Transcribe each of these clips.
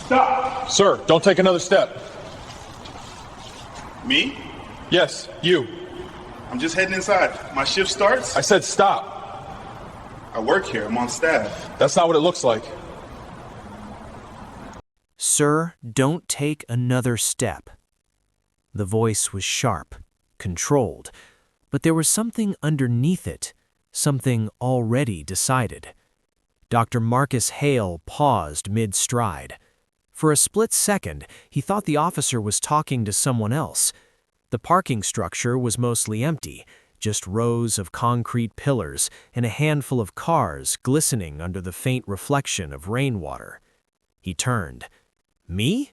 Stop! Sir, don't take another step. Me? Yes, you. I'm just heading inside. My shift starts. I said stop. I work here. I'm on staff. That's not what it looks like. Sir, don't take another step. The voice was sharp, controlled, but there was something underneath it, something already decided. Dr. Marcus Hale paused mid-stride. For a split second, he thought the officer was talking to someone else. The parking structure was mostly empty, just rows of concrete pillars and a handful of cars glistening under the faint reflection of rainwater. He turned. Me?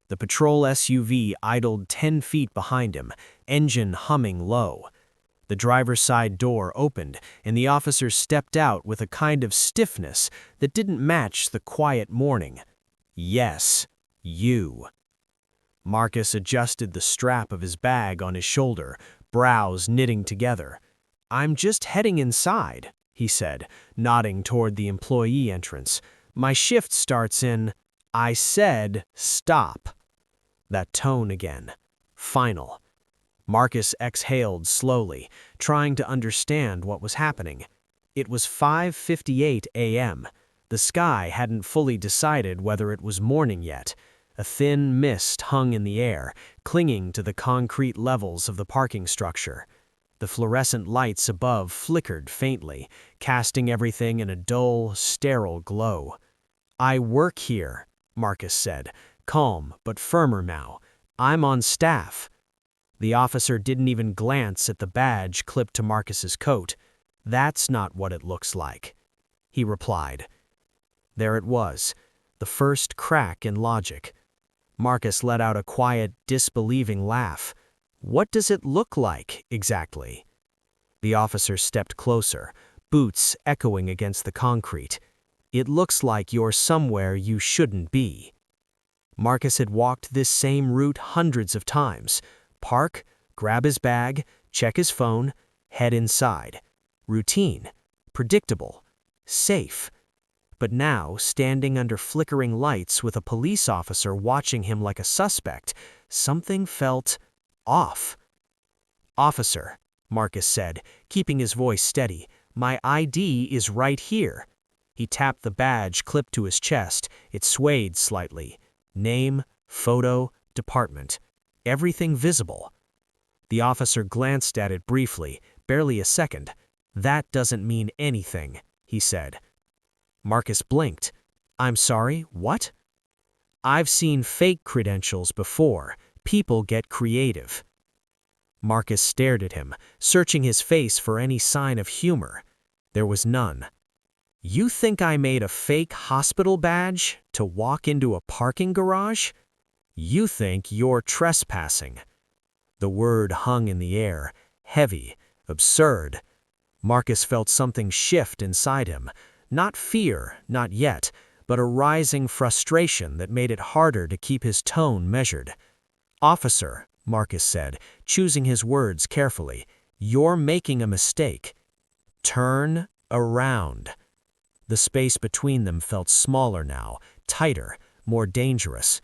The patrol SUV idled 10 feet behind him, engine humming low. The driver's side door opened, and the officer stepped out with a kind of stiffness that didn't match the quiet morning. Yes, you. Marcus adjusted the strap of his bag on his shoulder, brows knitting together. I'm just heading inside, he said, nodding toward the employee entrance. My shift starts in... I said, stop. That tone again. Final. Marcus exhaled slowly, trying to understand what was happening. It was 5:58 a.m. The sky hadn't fully decided whether it was morning yet. A thin mist hung in the air, clinging to the concrete levels of the parking structure. The fluorescent lights above flickered faintly, casting everything in a dull, sterile glow. I work here, Marcus said, calm but firmer now. I'm on staff. The officer didn't even glance at the badge clipped to Marcus's coat. That's not what it looks like, he replied. There it was, the first crack in logic. Marcus let out a quiet, disbelieving laugh. What does it look like, exactly? The officer stepped closer, boots echoing against the concrete. It looks like you're somewhere you shouldn't be. Marcus had walked this same route hundreds of times. Park, grab his bag, check his phone, head inside. Routine, predictable, safe. But now, standing under flickering lights with a police officer watching him like a suspect, something felt off. Officer, Marcus said, keeping his voice steady, my ID is right here. He tapped the badge clipped to his chest. It swayed slightly. Name, photo, department. Everything visible. The officer glanced at it briefly, barely a second. That doesn't mean anything, he said. Marcus blinked. I'm sorry, what? I've seen fake credentials before. People get creative. Marcus stared at him, searching his face for any sign of humor. There was none. You think I made a fake hospital badge to walk into a parking garage? You think you're trespassing. The word hung in the air, heavy, absurd. Marcus felt something shift inside him. Not fear, not yet, but a rising frustration that made it harder to keep his tone measured. Officer, Marcus said, choosing his words carefully, you're making a mistake. Turn around. The space between them felt smaller now, tighter, more dangerous.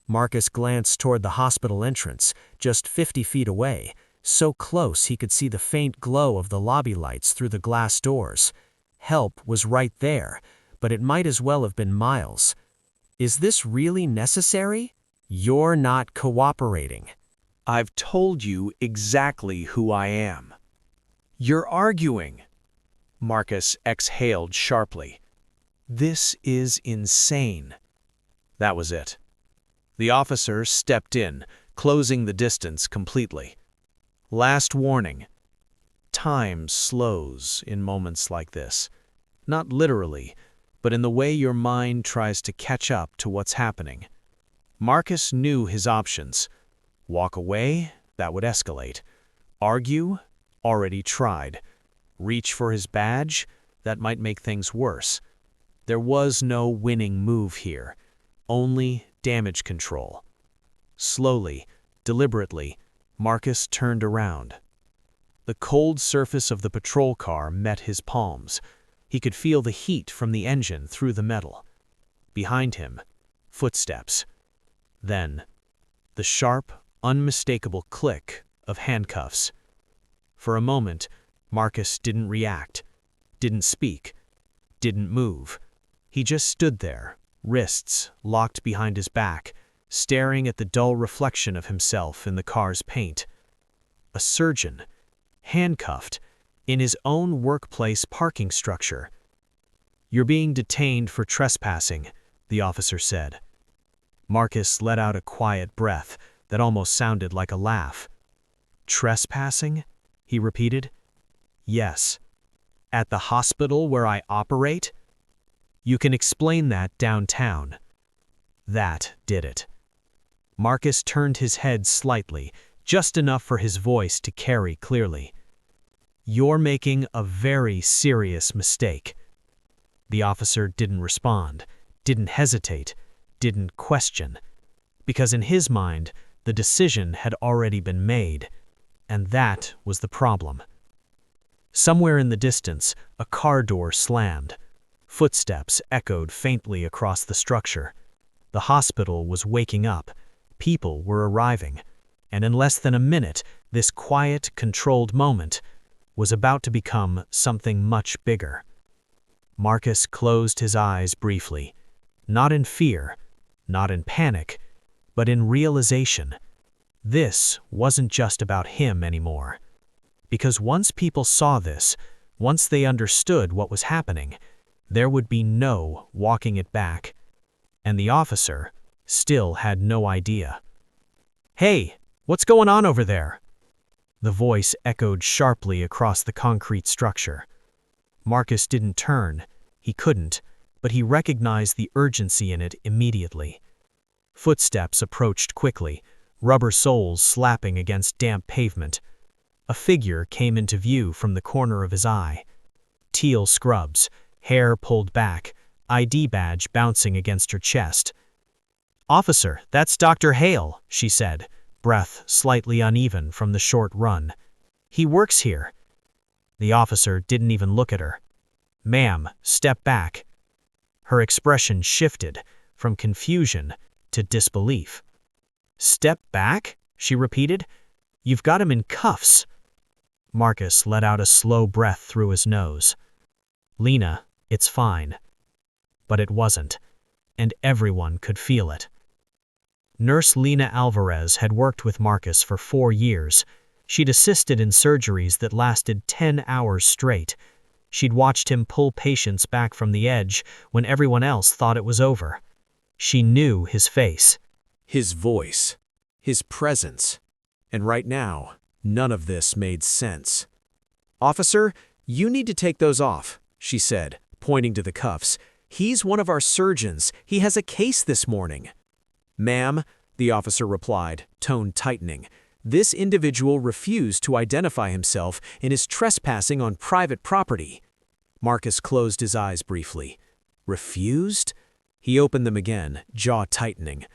Marcus glanced toward the hospital entrance, just 50 feet away, so close he could see the faint glow of the lobby lights through the glass doors. Help was right there, but it might as well have been miles. Is this really necessary? You're not cooperating. I've told you exactly who I am. You're arguing. Marcus exhaled sharply. This is insane. That was it. The officer stepped in, closing the distance completely. Last warning. Time slows in moments like this. Not literally, but in the way your mind tries to catch up to what's happening. Marcus knew his options. Walk away, that would escalate. Argue, already tried. Reach for his badge, that might make things worse. There was no winning move here, only damage control. Slowly, deliberately, Marcus turned around. The cold surface of the patrol car met his palms. He could feel the heat from the engine through the metal. Behind him, footsteps. Then, the sharp, unmistakable click of handcuffs. For a moment, Marcus didn't react, didn't speak, didn't move. He just stood there, wrists locked behind his back, staring at the dull reflection of himself in the car's paint. A surgeon, handcuffed, in his own workplace parking structure. "You're being detained for trespassing," the officer said. Marcus let out a quiet breath that almost sounded like a laugh. "Trespassing?" he repeated. "Yes. At the hospital where I operate? You can explain that downtown." That did it. Marcus turned his head slightly, just enough for his voice to carry clearly. "You're making a very serious mistake." The officer didn't respond, didn't hesitate, didn't question, because in his mind, the decision had already been made, and that was the problem. Somewhere in the distance, a car door slammed. Footsteps echoed faintly across the structure. The hospital was waking up. People were arriving. And in less than a minute, this quiet, controlled moment was about to become something much bigger. Marcus closed his eyes briefly, not in fear, not in panic, but in realization. This wasn't just about him anymore. Because once people saw this, once they understood what was happening, there would be no walking it back. And the officer still had no idea. "Hey, what's going on over there?" The voice echoed sharply across the concrete structure. Marcus didn't turn. He couldn't, but he recognized the urgency in it immediately. Footsteps approached quickly, rubber soles slapping against damp pavement. A figure came into view from the corner of his eye. Teal scrubs, hair pulled back, ID badge bouncing against her chest. "Officer, that's Dr. Hale," she said, breath slightly uneven from the short run. "He works here." The officer didn't even look at her. "Ma'am, step back." Her expression shifted from confusion to disbelief. "Step back?" she repeated. "You've got him in cuffs." Marcus let out a slow breath through his nose. "Lena, it's fine." But it wasn't, and everyone could feel it. Nurse Lena Alvarez had worked with Marcus for 4 years. She'd assisted in surgeries that lasted 10 hours straight. She'd watched him pull patients back from the edge when everyone else thought it was over. She knew his face, his voice, his presence. And right now, none of this made sense. "Officer, you need to take those off," she said, pointing to the cuffs. "He's one of our surgeons. He has a case this morning." "Ma'am," the officer replied, tone tightening, "this individual refused to identify himself and is trespassing on private property." Marcus closed his eyes briefly. "Refused?" He opened them again, jaw tightening.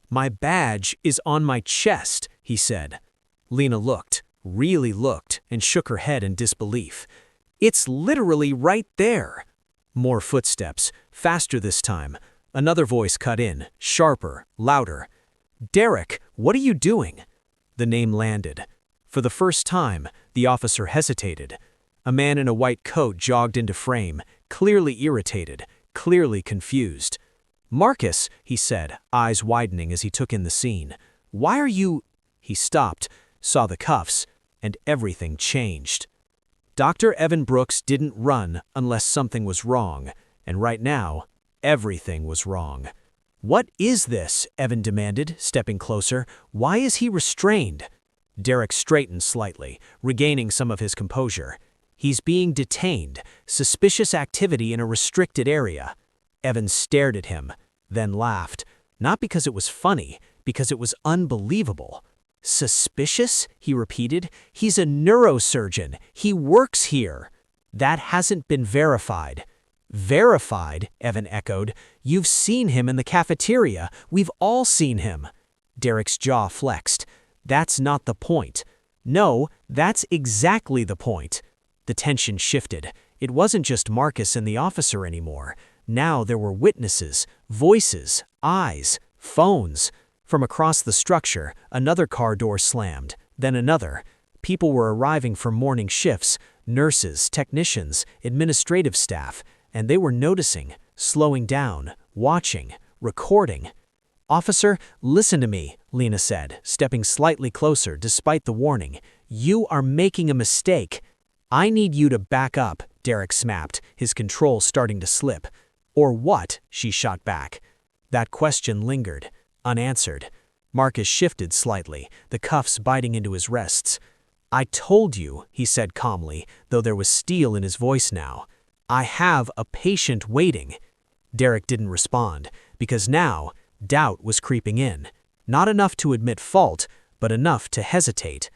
"My badge is on my chest," he said. Lena looked, really looked, and shook her head in disbelief. "It's literally right there." More footsteps, faster this time. Another voice cut in, sharper, louder. "Derek, what are you doing?" The name landed. For the first time, the officer hesitated. A man in a white coat jogged into frame, clearly irritated, clearly confused. "Marcus," he said, eyes widening as he took in the scene. "Why are you—" He stopped, saw the cuffs, and everything changed. Dr. Evan Brooks didn't run unless something was wrong, and right now, everything was wrong. "What is this?" Evan demanded, stepping closer. "Why is he restrained?" Derek straightened slightly, regaining some of his composure. "He's being detained. Suspicious activity in a restricted area." Evan stared at him, then laughed. Not because it was funny, because it was unbelievable. "Suspicious?" he repeated. "He's a neurosurgeon. He works here." "That hasn't been verified." "Verified?" Evan echoed. "You've seen him in the cafeteria. We've all seen him." Derek's jaw flexed. "That's not the point." "No, that's exactly the point." The tension shifted. It wasn't just Marcus and the officer anymore. Now there were witnesses, voices, eyes, phones. From across the structure, another car door slammed, then another. People were arriving for morning shifts, nurses, technicians, administrative staff, and they were noticing, slowing down, watching, recording. "Officer, listen to me," Lena said, stepping slightly closer despite the warning. "You are making a mistake." "I need you to back up," Derek snapped, his control starting to slip. "Or what?" she shot back. That question lingered, unanswered. Marcus shifted slightly, the cuffs biting into his wrists. "I told you," he said calmly, though there was steel in his voice now. "I have a patient waiting." Derek didn't respond, because now doubt was creeping in. Not enough to admit fault, but enough to hesitate.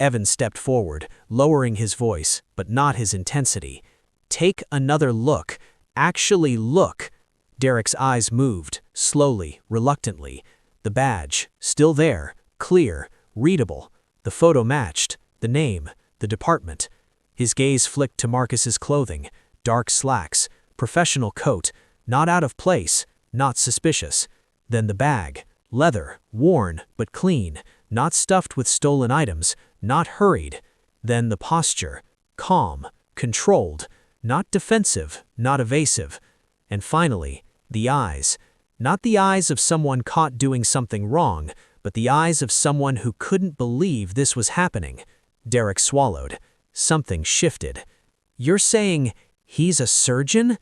Evan stepped forward, lowering his voice, but not his intensity. "Take another look. Actually look." Derek's eyes moved, slowly, reluctantly. The badge, still there, clear, readable. The photo matched, the name, the department. His gaze flicked to Marcus's clothing, dark slacks, professional coat, not out of place, not suspicious. Then the bag, leather, worn but clean, not stuffed with stolen items, not hurried. Then the posture, calm, controlled, not defensive, not evasive. And finally, the eyes. Not the eyes of someone caught doing something wrong, but the eyes of someone who couldn't believe this was happening. Derek swallowed. Something shifted. "You're saying he's a surgeon?"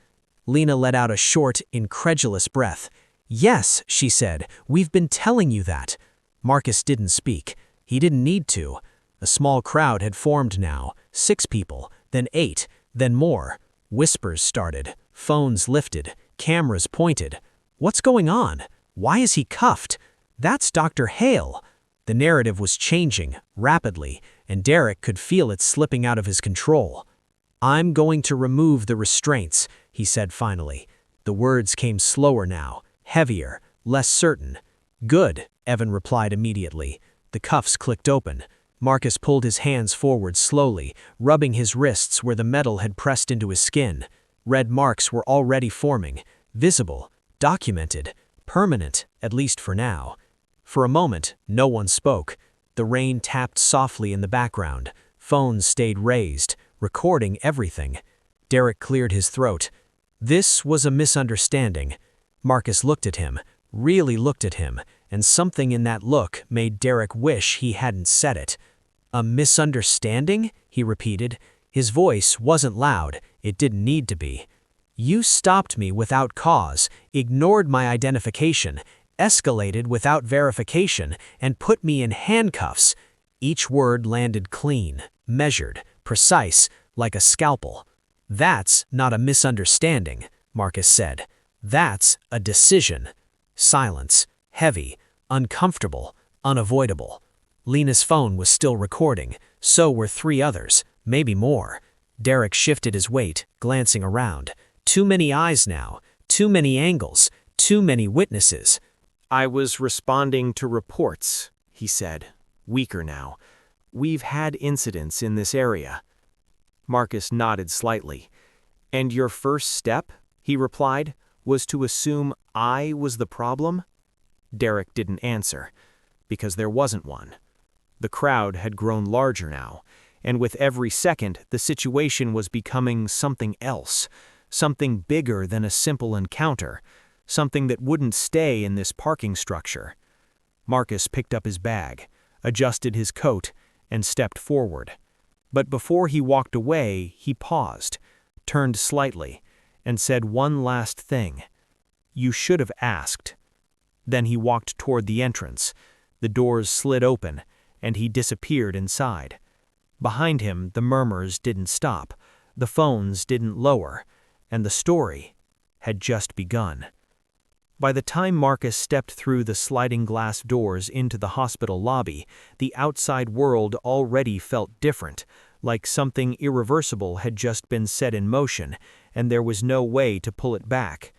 Lena let out a short, incredulous breath. "Yes," she said, "we've been telling you that." Marcus didn't speak. He didn't need to. A small crowd had formed now, 6 people, then 8, then more. Whispers started, phones lifted, cameras pointed. What's going on? Why is he cuffed? That's Dr. Hale. The narrative was changing, rapidly, and Derek could feel it slipping out of his control. "I'm going to remove the restraints," he said finally. The words came slower now, heavier, less certain. "Good," Evan replied immediately. The cuffs clicked open. Marcus pulled his hands forward slowly, rubbing his wrists where the metal had pressed into his skin. Red marks were already forming, visible, documented, permanent, at least for now. For a moment, no one spoke. The rain tapped softly in the background. Phones stayed raised, recording everything. Derek cleared his throat. This was a misunderstanding. Marcus looked at him, really looked at him, and something in that look made Derek wish he hadn't said it. "A misunderstanding?" he repeated. His voice wasn't loud, it didn't need to be. "You stopped me without cause, ignored my identification, escalated without verification, and put me in handcuffs." Each word landed clean, measured, precise, like a scalpel. "That's not a misunderstanding," Marcus said. "That's a decision." Silence, heavy, uncomfortable, unavoidable. Lena's phone was still recording, so were 3 others, maybe more. Derek shifted his weight, glancing around. Too many eyes now, too many angles, too many witnesses. "I was responding to reports," he said, weaker now. "We've had incidents in this area." Marcus nodded slightly. "And your first step," he replied, "was to assume I was the problem?" Derek didn't answer, because there wasn't one. The crowd had grown larger now, and with every second the situation was becoming something else, something bigger than a simple encounter, something that wouldn't stay in this parking structure. Marcus picked up his bag, adjusted his coat, and stepped forward. But before he walked away, he paused, turned slightly, and said one last thing. "You should have asked." Then he walked toward the entrance. The doors slid open, and he disappeared inside. Behind him, the murmurs didn't stop, the phones didn't lower, and the story had just begun. By the time Marcus stepped through the sliding glass doors into the hospital lobby, the outside world already felt different, like something irreversible had just been set in motion, and there was no way to pull it back.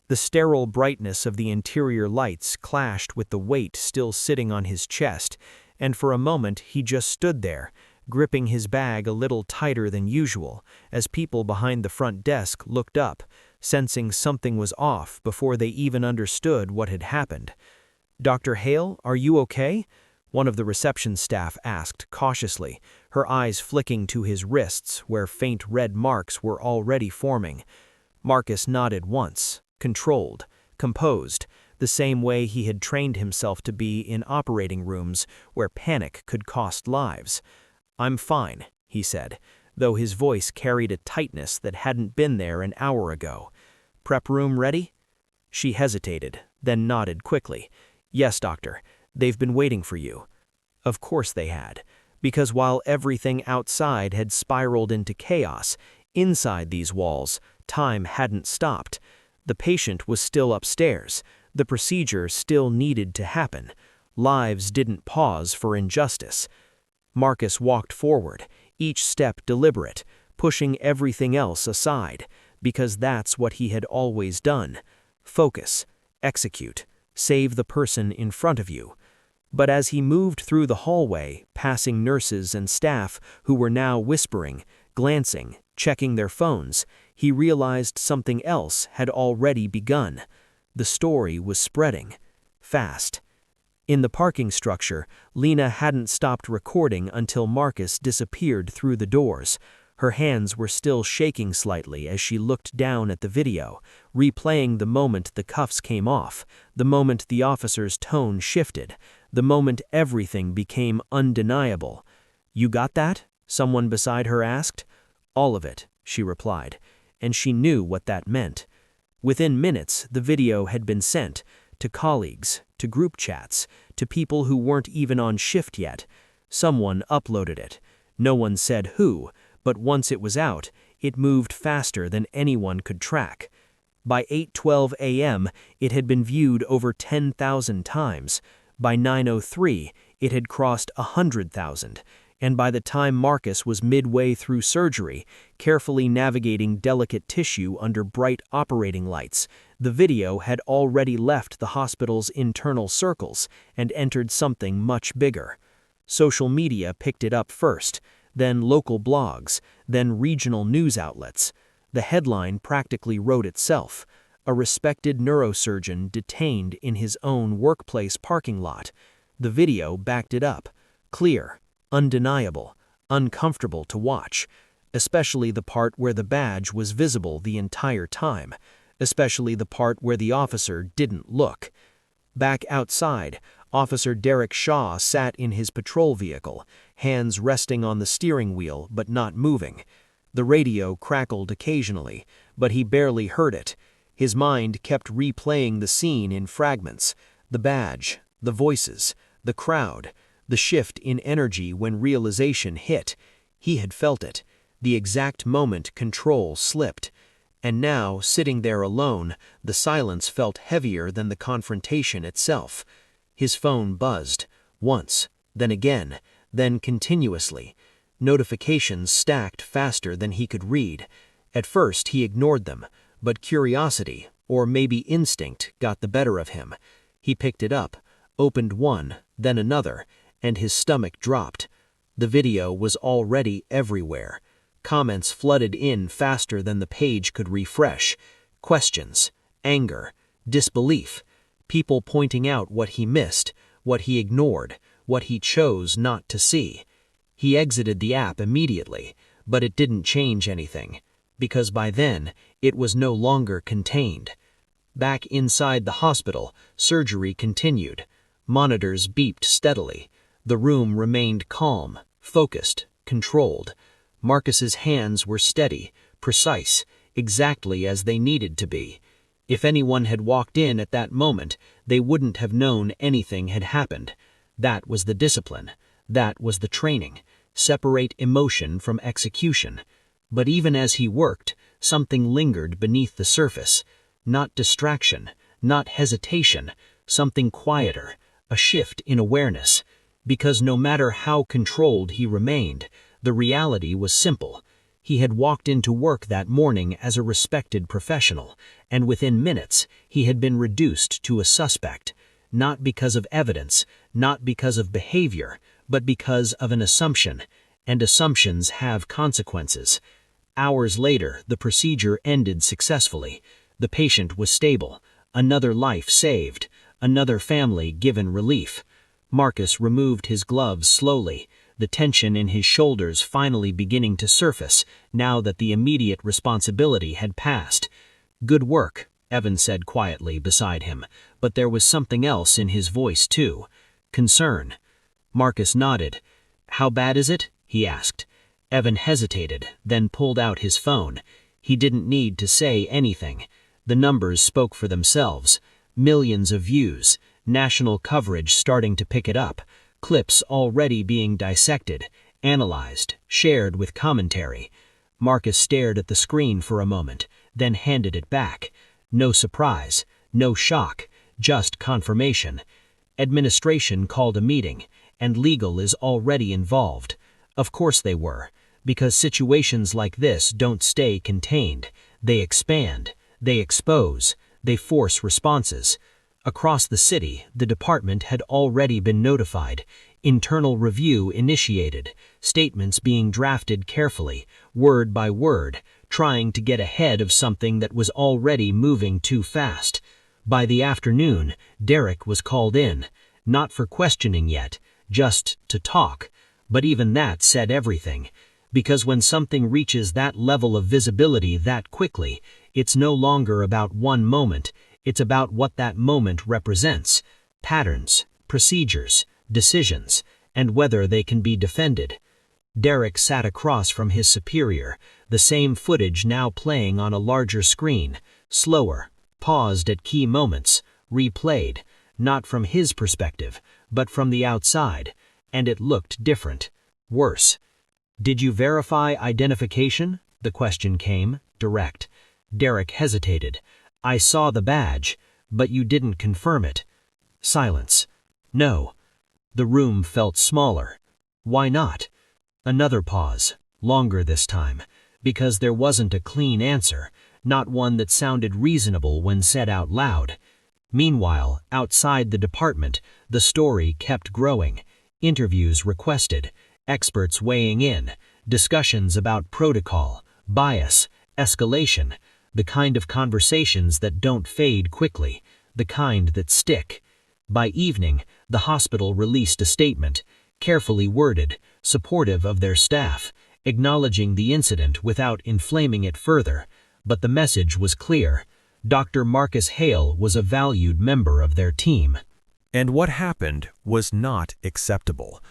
The sterile brightness of the interior lights clashed with the weight still sitting on his chest, and for a moment he just stood there, gripping his bag a little tighter than usual, as people behind the front desk looked up, sensing something was off before they even understood what had happened. "Dr. Hale, are you okay?" one of the reception staff asked cautiously, her eyes flicking to his wrists where faint red marks were already forming. Marcus nodded once, controlled, composed, the same way he had trained himself to be in operating rooms where panic could cost lives. "I'm fine," he said, though his voice carried a tightness that hadn't been there an hour ago. "Prep room ready?" She hesitated, then nodded quickly. "Yes, doctor. They've been waiting for you." Of course they had, because while everything outside had spiraled into chaos, inside these walls, time hadn't stopped. The patient was still upstairs. The procedure still needed to happen. Lives didn't pause for injustice. Marcus walked forward, each step deliberate, pushing everything else aside, because that's what he had always done. Focus, execute, save the person in front of you. But as he moved through the hallway, passing nurses and staff who were now whispering, glancing, checking their phones, he realized something else had already begun. The story was spreading. Fast. In the parking structure, Lena hadn't stopped recording until Marcus disappeared through the doors. Her hands were still shaking slightly as she looked down at the video, replaying the moment the cuffs came off, the moment the officer's tone shifted, the moment everything became undeniable. "You got that?" someone beside her asked. "All of it," she replied, and she knew what that meant. Within minutes, the video had been sent to colleagues, to group chats, to people who weren't even on shift yet. Someone uploaded it. No one said who, but once it was out, it moved faster than anyone could track. By 8:12 a.m., it had been viewed over 10,000 times. By 9:03, it had crossed 100,000. And by the time Marcus was midway through surgery, carefully navigating delicate tissue under bright operating lights, the video had already left the hospital's internal circles and entered something much bigger. Social media picked it up first, then local blogs, then regional news outlets. The headline practically wrote itself: "A respected neurosurgeon detained in his own workplace parking lot." The video backed it up. Clear, undeniable, uncomfortable to watch, especially the part where the badge was visible the entire time, especially the part where the officer didn't look. Back outside, Officer Derek Shaw sat in his patrol vehicle, hands resting on the steering wheel but not moving. The radio crackled occasionally, but he barely heard it. His mind kept replaying the scene in fragments: the badge, the voices, the crowd, the shift in energy when realization hit. He had felt it, the exact moment control slipped. And now, sitting there alone, the silence felt heavier than the confrontation itself. His phone buzzed, once, then again, then continuously. Notifications stacked faster than he could read. At first he ignored them, but curiosity, or maybe instinct, got the better of him. He picked it up, opened one, then another, and his stomach dropped. The video was already everywhere. Comments flooded in faster than the page could refresh. Questions, anger, disbelief. People pointing out what he missed, what he ignored, what he chose not to see. He exited the app immediately, but it didn't change anything, because by then, it was no longer contained. Back inside the hospital, surgery continued. Monitors beeped steadily. The room remained calm, focused, controlled. Marcus's hands were steady, precise, exactly as they needed to be. If anyone had walked in at that moment, they wouldn't have known anything had happened. That was the discipline. That was the training. Separate emotion from execution. But even as he worked, something lingered beneath the surface. Not distraction, not hesitation, something quieter, a shift in awareness. Because no matter how controlled he remained, the reality was simple. He had walked into work that morning as a respected professional, and within minutes he had been reduced to a suspect, not because of evidence, not because of behavior, but because of an assumption, and assumptions have consequences. Hours later, the procedure ended successfully. The patient was stable. Another life saved. Another family given relief. Marcus removed his gloves slowly, the tension in his shoulders finally beginning to surface now that the immediate responsibility had passed. "Good work," Evan said quietly beside him, but there was something else in his voice too. Concern. Marcus nodded. "How bad is it?" he asked. Evan hesitated, then pulled out his phone. He didn't need to say anything. The numbers spoke for themselves. Millions of views, national coverage starting to pick it up, clips already being dissected, analyzed, shared with commentary. Marcus stared at the screen for a moment, then handed it back. No surprise, no shock, just confirmation. Administration called a meeting, and legal is already involved. Of course they were, because situations like this don't stay contained. They expand, they expose, they force responses. Across the city, the department had already been notified. Internal review initiated, statements being drafted carefully, word by word, trying to get ahead of something that was already moving too fast. By the afternoon, Derek was called in, not for questioning yet, just to talk. But even that said everything, because when something reaches that level of visibility that quickly, it's no longer about one moment, it's about what that moment represents: patterns, procedures, decisions, and whether they can be defended. Derek sat across from his superior, the same footage now playing on a larger screen, slower, paused at key moments, replayed, not from his perspective, but from the outside, and it looked different, worse. "Did you verify identification?" The question came, direct. Derek hesitated. "I saw the badge, but you didn't confirm it." Silence. "No." The room felt smaller. Why not? Another pause, longer this time, because there wasn't a clean answer, not one that sounded reasonable when said out loud. Meanwhile, outside the department, the story kept growing. Interviews requested, experts weighing in, discussions about protocol, bias, escalation, the kind of conversations that don't fade quickly, the kind that stick. By evening, the hospital released a statement, carefully worded, supportive of their staff, acknowledging the incident without inflaming it further. But the message was clear. Dr. Marcus Hale was a valued member of their team. And what happened was not acceptable.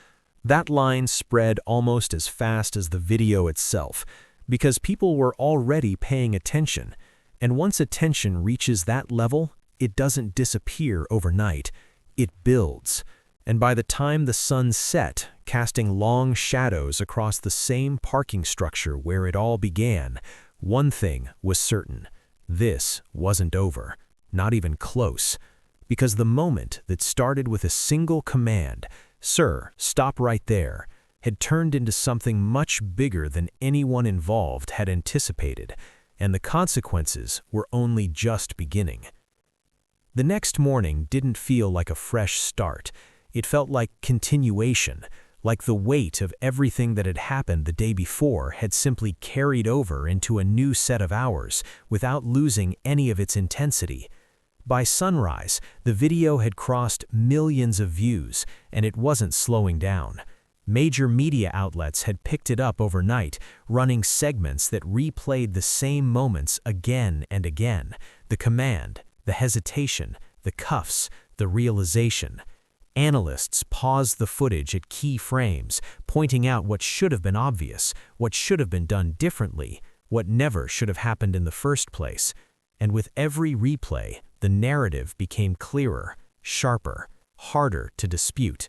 That line spread almost as fast as the video itself, because people were already paying attention. And once attention reaches that level, it doesn't disappear overnight. It builds. And by the time the sun set, casting long shadows across the same parking structure where it all began, one thing was certain. This wasn't over, not even close. Because the moment that started with a single command, "Sir, stop right there," had turned into something much bigger than anyone involved had anticipated, and the consequences were only just beginning. The next morning didn't feel like a fresh start. It felt like continuation, like the weight of everything that had happened the day before had simply carried over into a new set of hours without losing any of its intensity. By sunrise, the video had crossed millions of views, and it wasn't slowing down. Major media outlets had picked it up overnight, running segments that replayed the same moments again and again. The command, the hesitation, the cuffs, the realization. Analysts paused the footage at key frames, pointing out what should have been obvious, what should have been done differently, what never should have happened in the first place. And with every replay, the narrative became clearer, sharper, harder to dispute.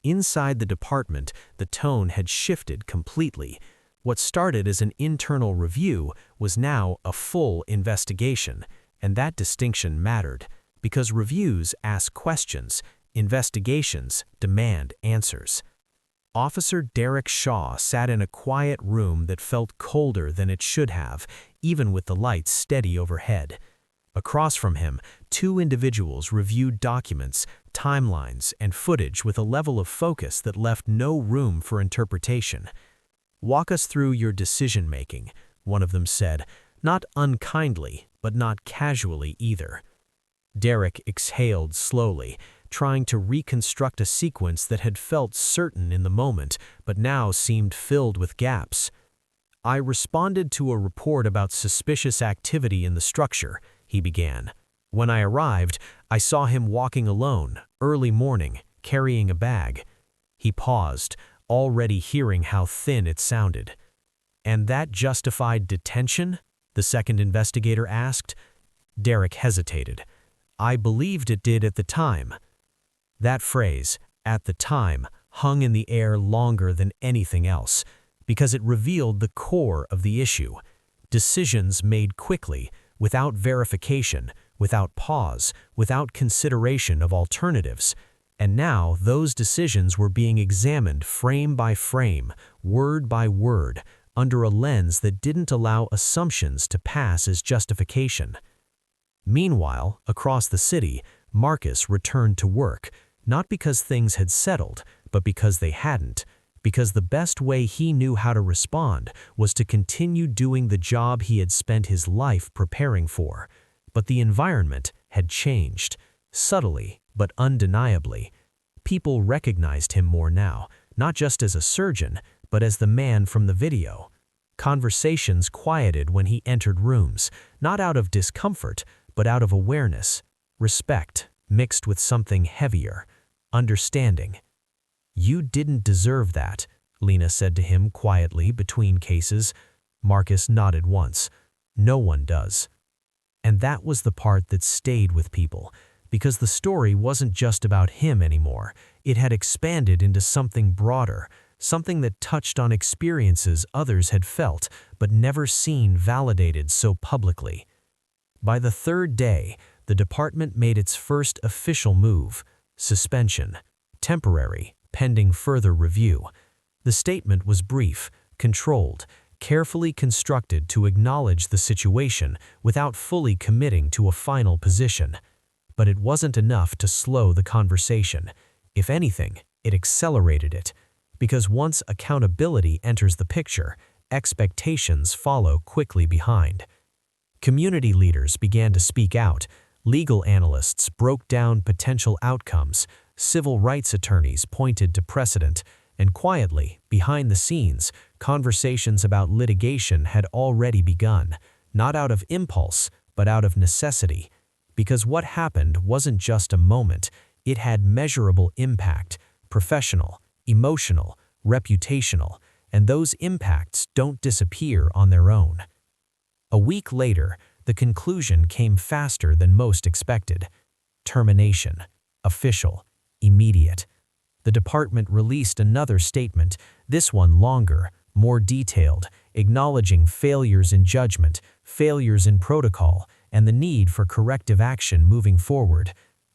Inside the department, the tone had shifted completely. What started as an internal review was now a full investigation, and that distinction mattered, because reviews ask questions, investigations demand answers. Officer Derek Shaw sat in a quiet room that felt colder than it should have, even with the lights steady overhead. Across from him, two individuals reviewed documents, timelines, and footage with a level of focus that left no room for interpretation. "Walk us through your decision-making," one of them said, not unkindly, but not casually either. Derek exhaled slowly, trying to reconstruct a sequence that had felt certain in the moment, but now seemed filled with gaps. "I responded to a report about suspicious activity in the structure," he began. "When I arrived, I saw him walking alone, early morning, carrying a bag." He paused, already hearing how thin it sounded. "And that justified detention?" the second investigator asked. Derek hesitated. "I believed it did at the time." That phrase, "at the time," hung in the air longer than anything else, because it revealed the core of the issue. Decisions made quickly, without verification, without pause, without consideration of alternatives. And now those decisions were being examined frame by frame, word by word, under a lens that didn't allow assumptions to pass as justification. Meanwhile, across the city, Marcus returned to work, not because things had settled, but because they hadn't, because the best way he knew how to respond was to continue doing the job he had spent his life preparing for. But the environment had changed, subtly but undeniably. People recognized him more now, not just as a surgeon, but as the man from the video. Conversations quieted when he entered rooms, not out of discomfort, but out of awareness, respect, mixed with something heavier, understanding. "You didn't deserve that," Lena said to him quietly between cases. Marcus nodded once. "No one does." And that was the part that stayed with people, because the story wasn't just about him anymore. It had expanded into something broader, something that touched on experiences others had felt but never seen validated so publicly. By the third day, the department made its first official move: suspension, temporary, pending further review. The statement was brief, controlled, carefully constructed to acknowledge the situation without fully committing to a final position. But it wasn't enough to slow the conversation. If anything, it accelerated it. Because once accountability enters the picture, expectations follow quickly behind. Community leaders began to speak out. Legal analysts broke down potential outcomes. Civil rights attorneys pointed to precedent. And quietly, behind the scenes, conversations about litigation had already begun, not out of impulse, but out of necessity. Because what happened wasn't just a moment, it had measurable impact, professional, emotional, reputational, and those impacts don't disappear on their own. A week later, the conclusion came faster than most expected. Termination. Official. Immediate. The department released another statement, this one longer, more detailed, acknowledging failures in judgment, failures in protocol, and the need for corrective action moving forward.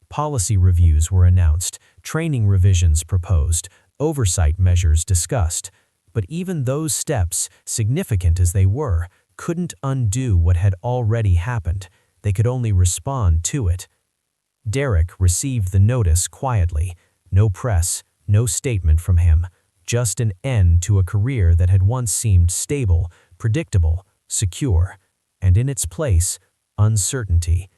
Policy reviews were announced, training revisions proposed, oversight measures discussed. But even those steps, significant as they were, couldn't undo what had already happened. They could only respond to it. Derek received the notice quietly. No press, no statement from him, just an end to a career that had once seemed stable, predictable, secure, and in its place, uncertainty.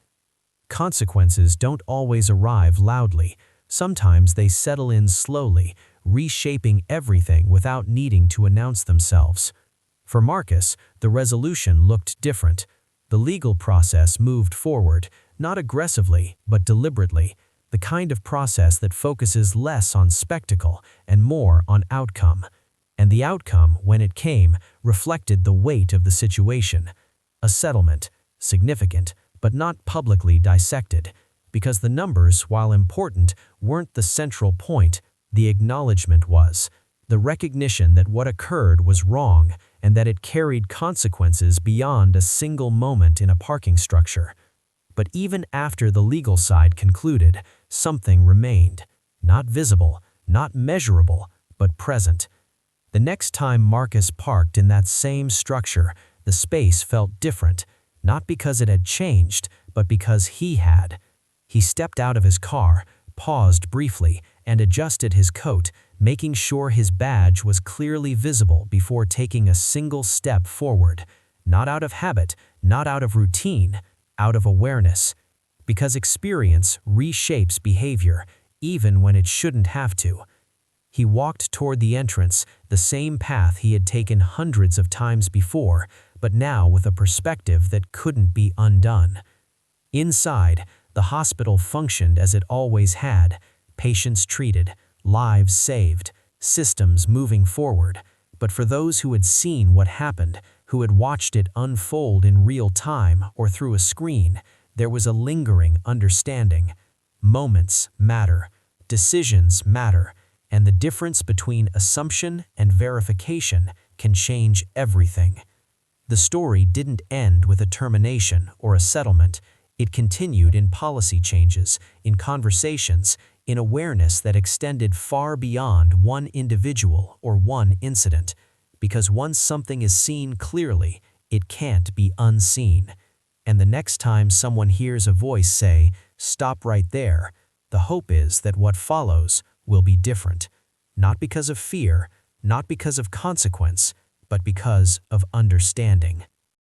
Consequences don't always arrive loudly. Sometimes they settle in slowly, reshaping everything without needing to announce themselves. For Marcus, the resolution looked different. The legal process moved forward, not aggressively, but deliberately, the kind of process that focuses less on spectacle and more on outcome. And the outcome, when it came, reflected the weight of the situation. A settlement, significant, but not publicly dissected, because the numbers, while important, weren't the central point. The acknowledgement was. The recognition that what occurred was wrong and that it carried consequences beyond a single moment in a parking structure. But even after the legal side concluded, something remained. Not visible, not measurable, but present. The next time Marcus parked in that same structure, the space felt different, not because it had changed, but because he had. He stepped out of his car, paused briefly, and adjusted his coat, making sure his badge was clearly visible before taking a single step forward. not out of habit, not out of routine, out of awareness. Because experience reshapes behavior, even when it shouldn't have to. He walked toward the entrance, the same path he had taken hundreds of times before, but now with a perspective that couldn't be undone. Inside, the hospital functioned as it always had, patients treated, lives saved, systems moving forward. But for those who had seen what happened, who had watched it unfold in real time or through a screen, there was a lingering understanding. Moments matter, decisions matter, and the difference between assumption and verification can change everything. The story didn't end with a termination or a settlement. It continued in policy changes, in conversations, in awareness that extended far beyond one individual or one incident. Because once something is seen clearly, it can't be unseen. And the next time someone hears a voice say, "Stop right there," the hope is that what follows will be different. Not because of fear, not because of consequence, but because of understanding.